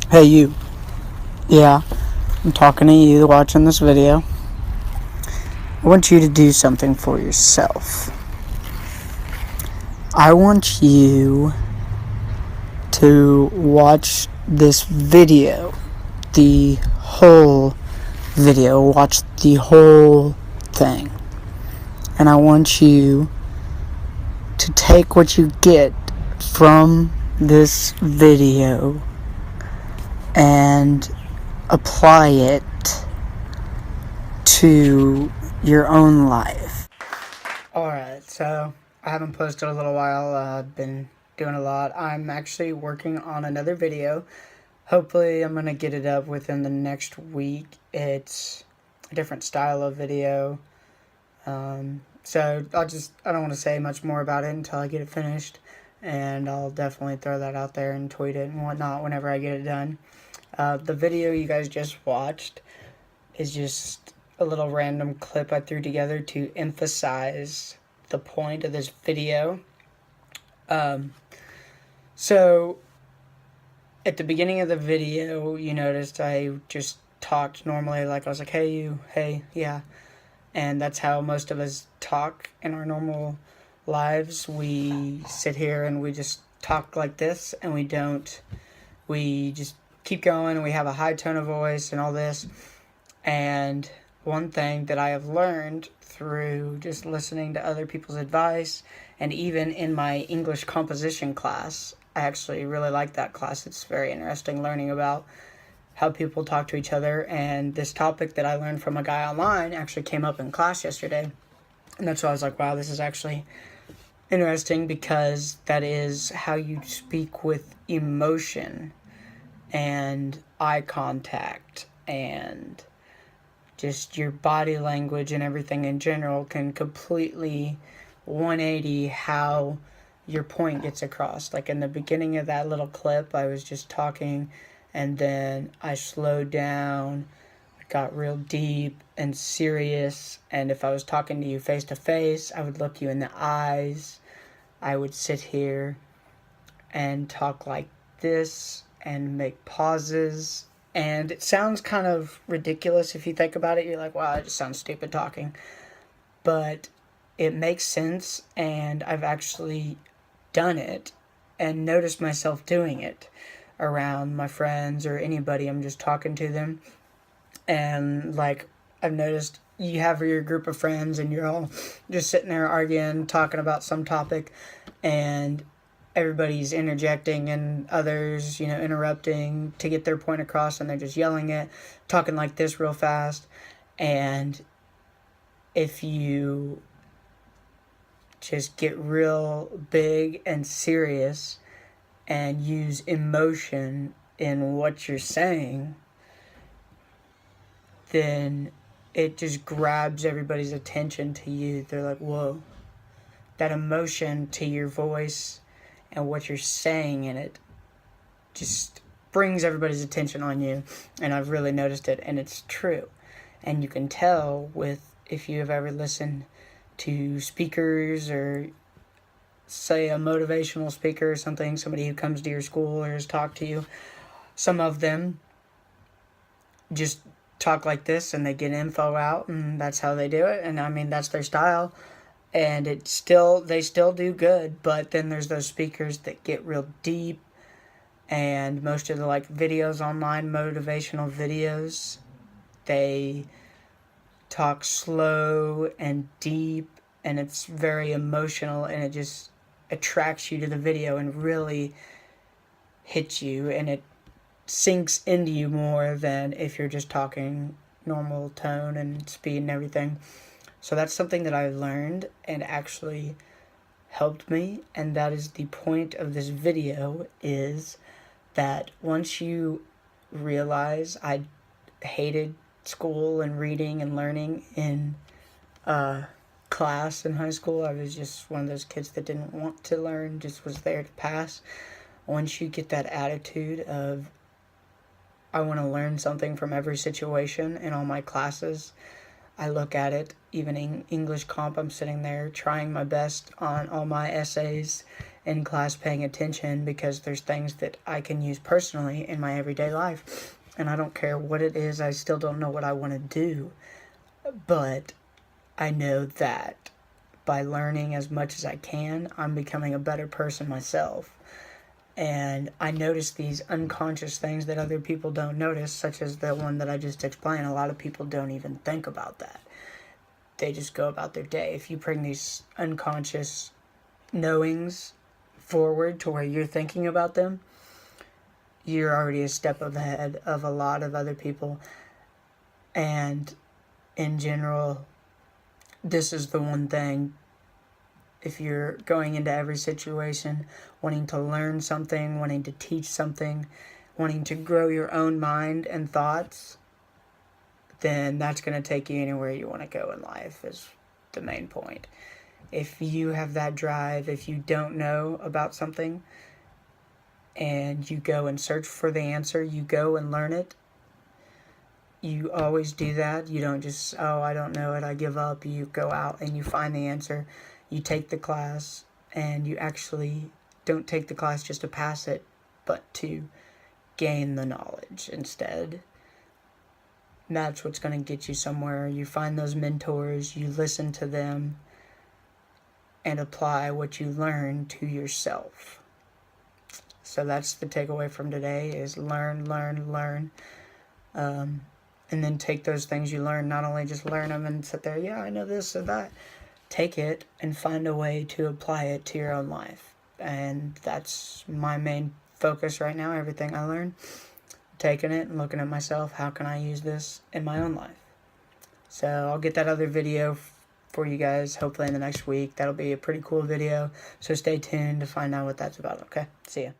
Hey you, yeah, I'm talking to you watching this video. I want you to do something for yourself. I want you to watch this video, the whole video, watch the whole thing. And I want you to take what you get from this video and apply it to your own life. Alright, so I haven't posted a little while. I've been doing a lot. I'm actually working on another video. Hopefully I'm going to get it up within the next week. It's a different style of video. So I don't want to say much more about it until I get it finished. And I'll definitely throw that out there and tweet it and whatnot whenever I get it done. The video you guys just watched is just a little random clip I threw together to emphasize the point of this video. So at the beginning of the video, you noticed I just talked normally, like I was like, hey you, hey, yeah. And that's how most of us talk in our normal lives. We sit here and we just talk like this, and we just keep going, and we have a high tone of voice and all this. And one thing that I have learned through just listening to other people's advice, and even in my English composition class, I actually really like that class. It's very interesting learning about how people talk to each other. And this topic that I learned from a guy online actually came up in class yesterday. And that's why I was like, wow, this is actually interesting, because that is how you speak with emotion and eye contact, and just your body language and everything in general can completely 180 how your point gets across. Like in the beginning of that little clip, I was just talking, and then I slowed down, got real deep and serious, and if I was talking to you face to face, I would look you in the eyes. I would sit here and talk like this and make pauses. And it sounds kind of ridiculous if you think about it. You're like, wow, it just sounds stupid talking. But it makes sense, and I've actually done it and noticed myself doing it around my friends or anybody. I'm just talking to them. And like, I've noticed you have your group of friends and you're all just sitting there arguing, talking about some topic, and everybody's interjecting and others, interrupting to get their point across, and they're just yelling it, talking like this real fast. And if you just get real big and serious and use emotion in what you're saying, then it just grabs everybody's attention to you. They're like, whoa, that emotion to your voice and what you're saying in it just brings everybody's attention on you. And I've really noticed it, and it's true. And you can tell if you have ever listened to speakers, or say a motivational speaker or something, somebody who comes to your school or has talked to you, some of them just talk like this and they get info out, and that's how they do it. And I mean, that's their style, and they still do good. But then there's those speakers that get real deep, and most of the videos online, motivational videos, they talk slow and deep, and it's very emotional, and it just attracts you to the video and really hits you, and it sinks into you more than if you're just talking normal tone and speed and everything. So that's something that I learned and actually helped me, and that is the point of this video, is that once you realize I hated school and reading and learning in class in high school. I was just one of those kids that didn't want to learn, just was there to pass. Once you get that attitude of, I want to learn something from every situation in all my classes, I look at it, even in English comp, I'm sitting there trying my best on all my essays in class paying attention, because there's things that I can use personally in my everyday life. And I don't care what it is. I still don't know what I want to do. But I know that by learning as much as I can, I'm becoming a better person myself. And I notice these unconscious things that other people don't notice, such as the one that I just explained. A lot of people don't even think about that. They just go about their day. If you bring these unconscious knowings forward to where you're thinking about them, you're already a step ahead of a lot of other people. And in general, this is the one thing. If you're going into every situation wanting to learn something, wanting to teach something, wanting to grow your own mind and thoughts, then that's going to take you anywhere you want to go in life, is the main point. If you have that drive, if you don't know about something and you go and search for the answer, you go and learn it. You always do that. You don't just, oh, I don't know it, I give up. You go out and you find the answer. You take the class, and you actually don't take the class just to pass it, but to gain the knowledge instead. That's what's going to get you somewhere. You find those mentors, you listen to them, and apply what you learn to yourself. So that's the takeaway from today, is learn. And then take those things you learn, not only just learn them and sit there, yeah, I know this or that. Take it and find a way to apply it to your own life. And that's my main focus right now. Everything I learn, taking it and looking at myself, how can I use this in my own life? So I'll get that other video for you guys hopefully in the next week. That'll be a pretty cool video, so stay tuned to find out what that's about. Okay, see ya.